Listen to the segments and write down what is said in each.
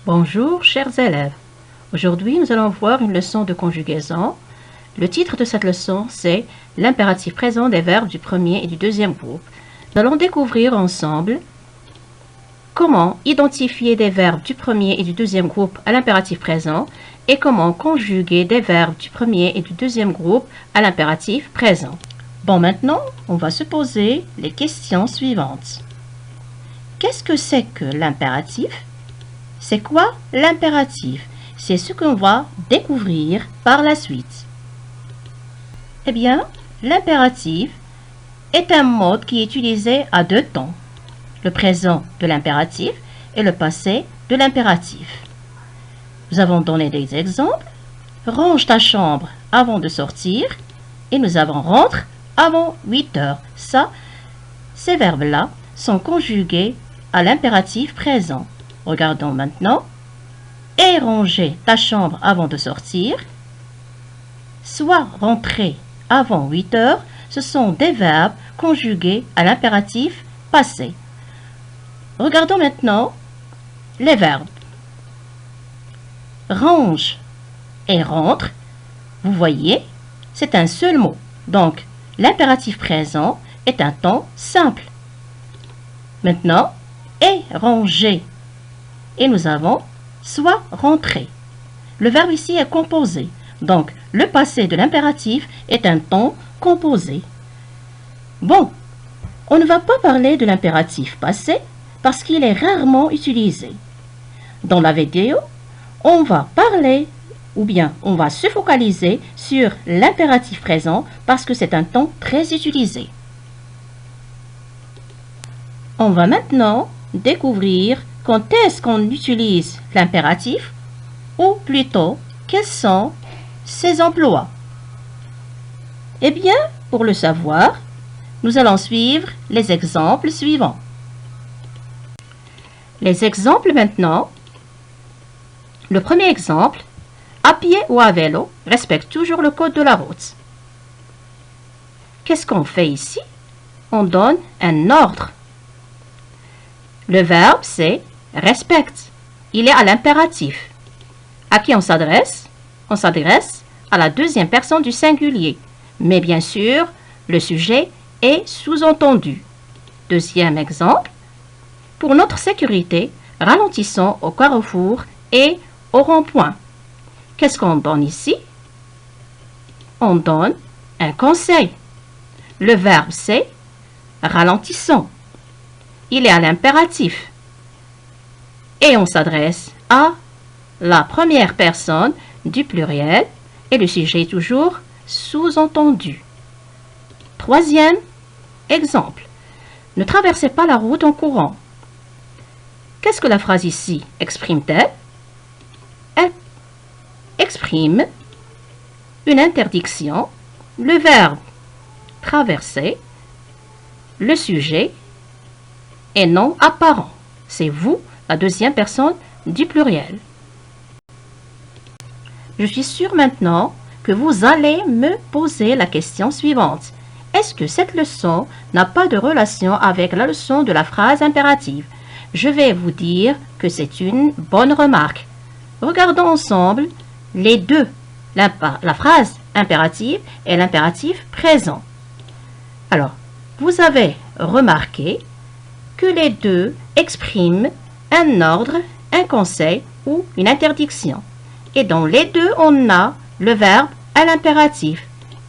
Bonjour chers élèves, aujourd'hui nous allons voir une leçon de conjugaison. Le titre de cette leçon c'est l'impératif présent des verbes du premier et du deuxième groupe. Nous allons découvrir ensemble comment identifier des verbes du premier et du deuxième groupe à l'impératif présent et comment conjuguer des verbes du premier et du deuxième groupe à l'impératif présent. Bon, maintenant on va se poser les questions suivantes. Qu'est-ce que c'est que l'impératif ? C'est quoi l'impératif? C'est ce qu'on va découvrir par la suite. Eh bien, l'impératif est un mode qui est utilisé à deux temps. Le présent de l'impératif et le passé de l'impératif. Nous avons donné des exemples. Range ta chambre avant de sortir. Et nous avons rentre avant 8 heures. Ça, ces verbes-là sont conjugués à l'impératif présent. Regardons maintenant. Et ranger ta chambre avant de sortir. Soit rentrer avant 8 heures. Ce sont des verbes conjugués à l'impératif passé. Regardons maintenant les verbes. Range et rentre. Vous voyez, c'est un seul mot. Donc, l'impératif présent est un temps simple. Maintenant, et ranger. Et nous avons soit rentrer. Le verbe ici est composé. Donc, le passé de l'impératif est un temps composé. Bon, on ne va pas parler de l'impératif passé parce qu'il est rarement utilisé. Dans la vidéo, on va parler ou bien on va se focaliser sur l'impératif présent parce que c'est un temps très utilisé. On va maintenant découvrir quand est-ce qu'on utilise l'impératif ou plutôt quels sont ses emplois. Eh bien, pour le savoir, nous allons suivre les exemples suivants. Les exemples maintenant. Le premier exemple, à pied ou à vélo, respecte toujours le code de la route. Qu'est-ce qu'on fait ici? On donne un ordre. Le verbe c'est respecte. Il est à l'impératif. À qui on s'adresse? On s'adresse à la deuxième personne du singulier. Mais bien sûr, le sujet est sous-entendu. Deuxième exemple. Pour notre sécurité, ralentissons au carrefour et au rond-point. Qu'est-ce qu'on donne ici? On donne un conseil. Le verbe c'est ralentissons. Il est à l'impératif. Et on s'adresse à la première personne du pluriel et le sujet est toujours sous-entendu. Troisième exemple. Ne traversez pas la route en courant. Qu'est-ce que la phrase ici exprime-t-elle? Elle exprime une interdiction, le verbe traverser, le sujet et non apparent. C'est vous, la deuxième personne du pluriel. Je suis sûre maintenant que vous allez me poser la question suivante. Est-ce que cette leçon n'a pas de relation avec la leçon de la phrase impérative? Je vais vous dire que c'est une bonne remarque. Regardons ensemble les deux, la phrase impérative et l'impératif présent. Alors, vous avez remarqué que les deux expriment un ordre, un conseil ou une interdiction. Et dans les deux, on a le verbe à l'impératif.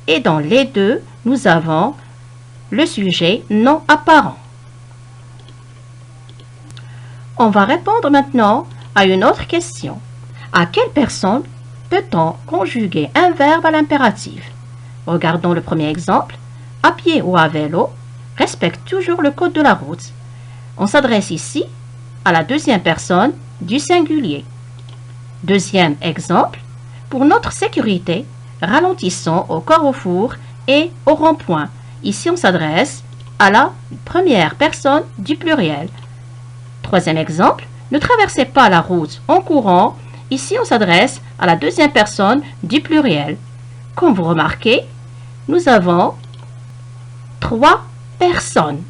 Et dans les deux, nous avons le sujet non apparent. On va répondre maintenant à une autre question. À quelle personne peut-on conjuguer un verbe à l'impératif? Regardons le premier exemple. À pied ou à vélo, respecte toujours le code de la route. On s'adresse ici à la deuxième personne du singulier. Deuxième exemple. Pour notre sécurité, ralentissons au carrefour et au rond-point. Ici, on s'adresse à la première personne du pluriel. Troisième exemple. Ne traversez pas la route en courant. Ici, on s'adresse à la deuxième personne du pluriel. Comme vous remarquez, nous avons 3 personnes.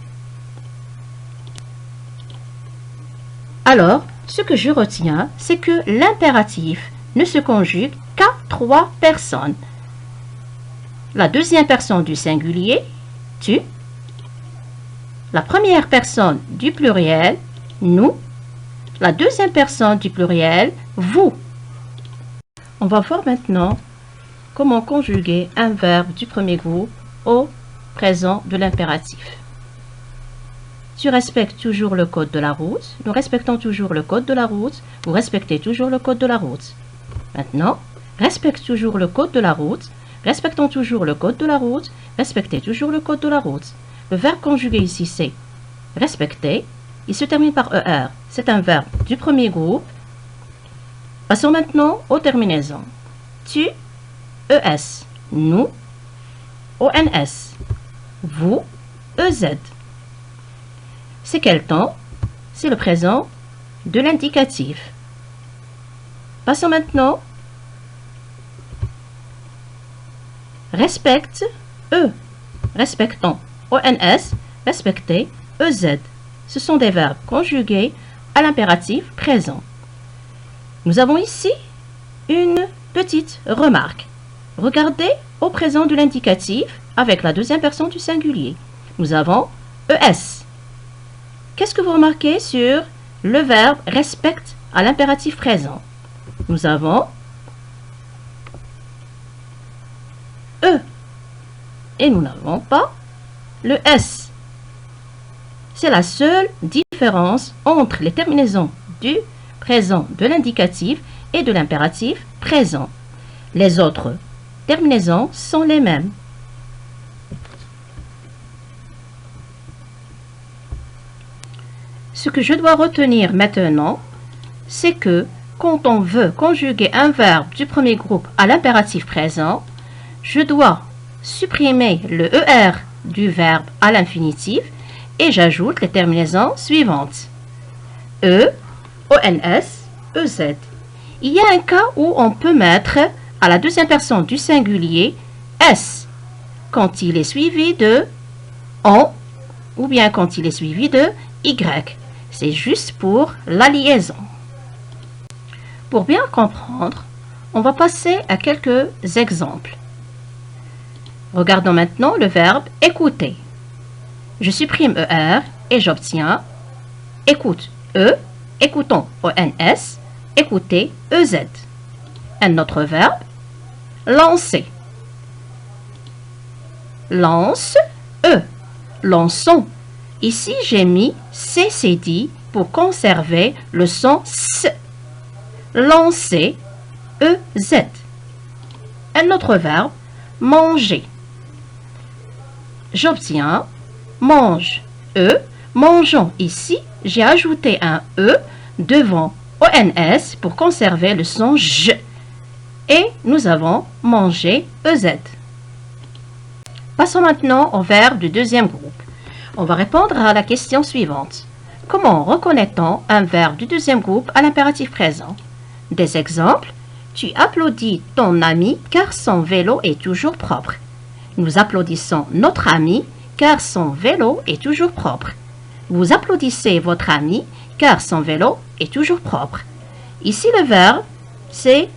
Alors, Ce que je retiens, c'est que l'impératif ne se conjugue qu'à 3 personnes. La deuxième personne du singulier, tu. La première personne du pluriel, nous. La deuxième personne du pluriel, vous. On va voir maintenant comment conjuguer un verbe du premier groupe au présent de l'impératif. Tu respectes toujours le code de la route. Nous respectons toujours le code de la route. Vous respectez toujours le code de la route. Maintenant, respecte toujours le code de la route. Respectons toujours le code de la route. Respectez toujours le code de la route. Le verbe conjugué ici, c'est respecter. Il se termine par ER. C'est un verbe du premier groupe. Passons maintenant aux terminaisons. Tu, ES. Nous, ONS. Vous, EZ. C'est quel temps? C'est le présent de l'indicatif. Passons maintenant. Respecte, E. Respectons, ONS. Respecter, EZ. Ce sont des verbes conjugués à l'impératif présent. Nous avons ici une petite remarque. Regardez au présent de l'indicatif avec la deuxième personne du singulier. Nous avons ES. Qu'est-ce que vous remarquez sur le verbe respecte à l'impératif présent? Nous avons E et nous n'avons pas le S. C'est la seule différence entre les terminaisons du présent de l'indicatif et de l'impératif présent. Les autres terminaisons sont les mêmes. Ce que je dois retenir maintenant, c'est que quand on veut conjuguer un verbe du premier groupe à l'impératif présent, je dois supprimer le ER du verbe à l'infinitif et j'ajoute les terminaisons suivantes. E, ONS, EZ. Il y a un cas où on peut mettre à la deuxième personne du singulier S quand il est suivi de ON ou bien quand il est suivi de Y. C'est juste pour la liaison. Pour bien comprendre, on va passer à quelques exemples. Regardons maintenant le verbe écouter. Je supprime ER et j'obtiens écoute E, écoutons ONS, écouter EZ. Un autre verbe, lancer. Lance E, lançons. Ici, j'ai mis CCD pour conserver le son S. Lancer, EZ. Un autre verbe, manger. J'obtiens mange, E. Mangeons. Ici, j'ai ajouté un E devant ONS pour conserver le son J. Et nous avons mangé, EZ. Passons maintenant au verbe du deuxième groupe. On va répondre à la question suivante. Comment reconnaît-on un verbe du deuxième groupe à l'impératif présent? Des exemples. Tu applaudis ton ami car son vélo est toujours propre. Nous applaudissons notre ami car son vélo est toujours propre. Vous applaudissez votre ami car son vélo est toujours propre. Ici, le verbe, c'est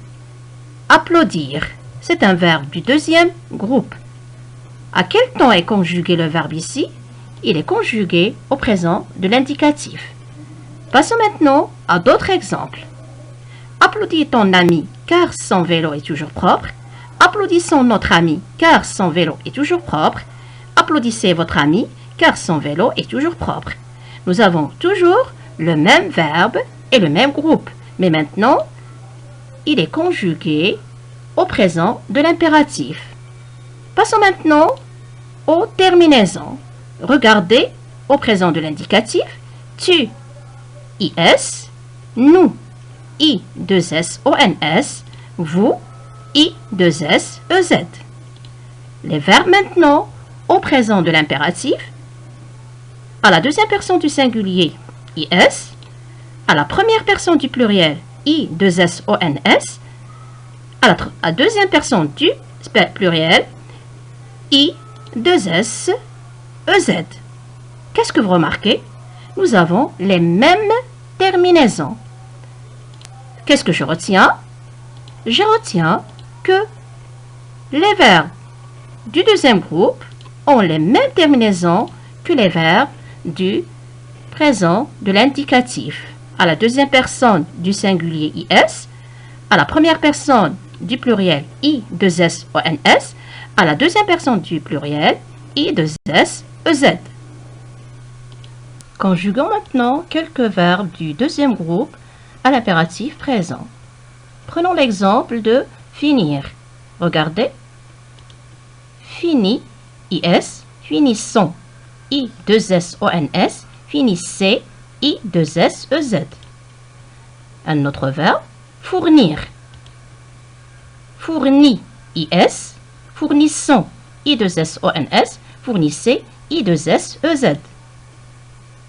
applaudir. C'est un verbe du deuxième groupe. À quel temps est conjugué le verbe ici? Il est conjugué au présent de l'indicatif. Passons maintenant à d'autres exemples. Applaudis ton ami car son vélo est toujours propre. Applaudissons notre ami car son vélo est toujours propre. Applaudissez votre ami car son vélo est toujours propre. Nous avons toujours le même verbe et le même groupe, mais maintenant, il est conjugué au présent de l'impératif. Passons maintenant aux terminaisons. Regardez au présent de l'indicatif, tu, IS, nous, I2SONS, vous, I2SEZ. Les verbes maintenant au présent de l'impératif, à la deuxième personne du singulier, IS, à la première personne du pluriel, I2SONS, à la deuxième personne du pluriel, I2SEZ. Qu'est-ce que vous remarquez? Nous avons les mêmes terminaisons. Qu'est-ce que je retiens? Je retiens que les verbes du deuxième groupe ont les mêmes terminaisons que les verbes du présent de l'indicatif. À la deuxième personne du singulier IS, à la première personne du pluriel I2SONS, à la deuxième personne du pluriel I2SEZ. Conjuguons maintenant quelques verbes du deuxième groupe à l'impératif présent. Prenons l'exemple de finir. Regardez. Fini, IS, finissons, I2SONS, finissez, I2SEZ. Un autre verbe, fournir. Fourni, IS, fournissons, I2SONS, fournissez, I2SEZ.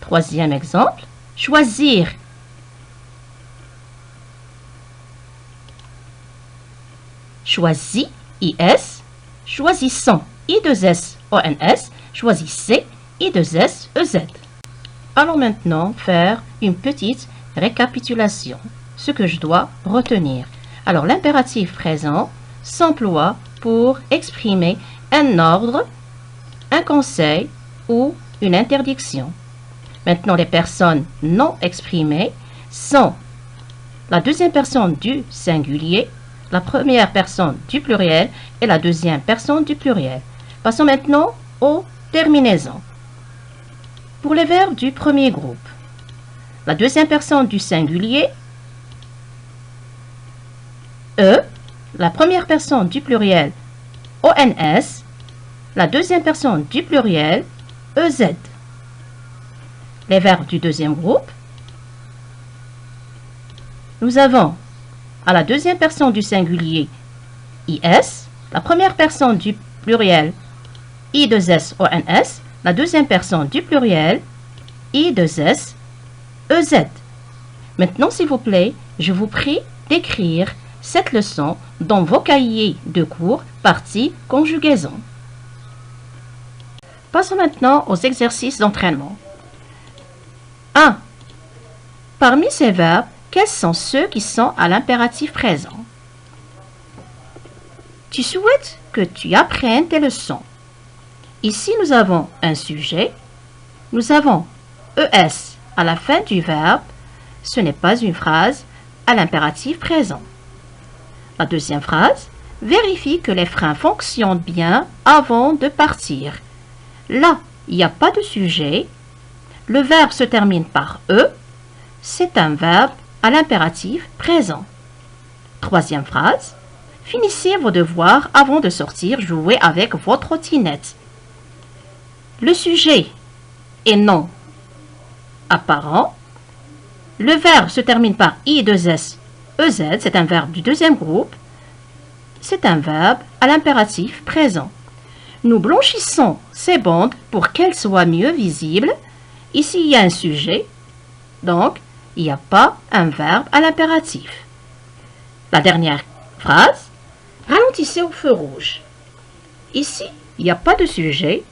Troisième exemple, choisir. Choisis, IS, choisissons, I2SONS, choisissez, I2SEZ. Allons maintenant faire une petite récapitulation. Ce que je dois retenir. Alors, l'impératif présent s'emploie pour exprimer un ordre, un conseil ou une interdiction. Maintenant, les personnes non exprimées sont la deuxième personne du singulier, la première personne du pluriel et la deuxième personne du pluriel. Passons maintenant aux terminaisons. Pour les verbes du premier groupe, la deuxième personne du singulier, E, la première personne du pluriel, ONS, la deuxième personne du pluriel, EZ. Les verbes du deuxième groupe, nous avons à la deuxième personne du singulier, IS, la première personne du pluriel, I2SONS, la deuxième personne du pluriel, I2SEZ. Maintenant, s'il vous plaît, je vous prie d'écrire cette leçon dans vos cahiers de cours, partie conjugaison. Passons maintenant aux exercices d'entraînement. 1. Parmi ces verbes, quels sont ceux qui sont à l'impératif présent? Tu souhaites que tu apprennes tes leçons. Ici, nous avons un sujet. Nous avons ES à la fin du verbe. Ce n'est pas une phrase à l'impératif présent. La deuxième phrase, vérifie que les freins fonctionnent bien avant de partir. Là, il n'y a pas de sujet. Le verbe se termine par E. C'est un verbe à l'impératif présent. Troisième phrase, finissez vos devoirs avant de sortir jouer avec votre trottinette. Le sujet est non apparent. Le verbe se termine par I2SEZ, c'est un verbe du deuxième groupe. C'est un verbe à l'impératif présent. Nous blanchissons ces bandes pour qu'elles soient mieux visibles. Ici, il y a un sujet, donc il n'y a pas un verbe à l'impératif. La dernière phrase, ralentissez au feu rouge. Ici, il n'y a pas de sujet.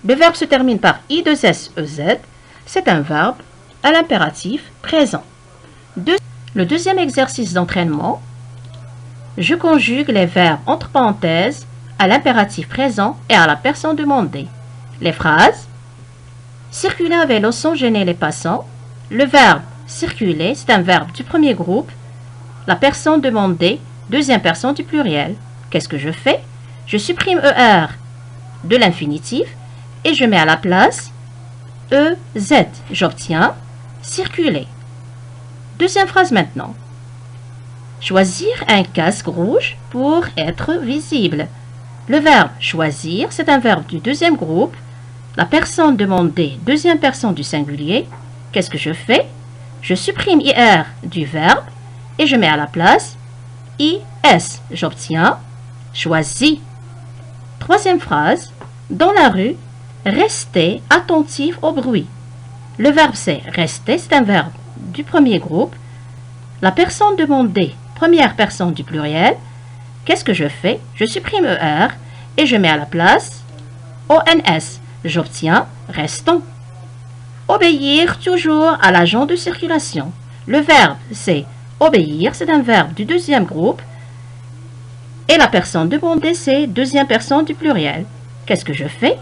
Le verbe se termine par I2SEZ. C'est un verbe à l'impératif présent. Le deuxième exercice d'entraînement, je conjugue les verbes entre parenthèses à l'impératif présent et à la personne demandée. Les phrases, circuler à vélo sans gêner les passants. Le verbe circuler, c'est un verbe du premier groupe. La personne demandée, deuxième personne du pluriel. Qu'est-ce que je fais? Je supprime ER de l'infinitif et je mets à la place EZ. J'obtiens circuler. Deuxième phrase maintenant. Choisir un casque rouge pour être visible. Le verbe choisir, c'est un verbe du deuxième groupe. La personne demandée, deuxième personne du singulier. Qu'est-ce que je fais? Je supprime IR du verbe et je mets à la place IS. J'obtiens choisi. Troisième phrase. Dans la rue, restez attentif au bruit. Le verbe c'est rester, c'est un verbe du premier groupe. La personne demandée, première personne du pluriel. Qu'est-ce que je fais? Je supprime ER et je mets à la place ONS. J'obtiens restons. Obéir toujours à l'agent de circulation. Le verbe c'est Obéir, c'est un verbe du deuxième groupe. Et la personne demandée, c'est deuxième personne du pluriel. Qu'est-ce que je fais?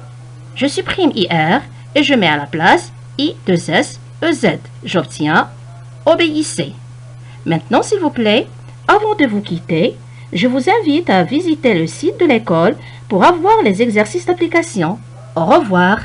Je supprime IR et je mets à la place I2SEZ. J'obtiens obéissez. Maintenant, s'il vous plaît, avant de vous quitter, je vous invite à visiter le site de l'école pour avoir les exercices d'application. Au revoir.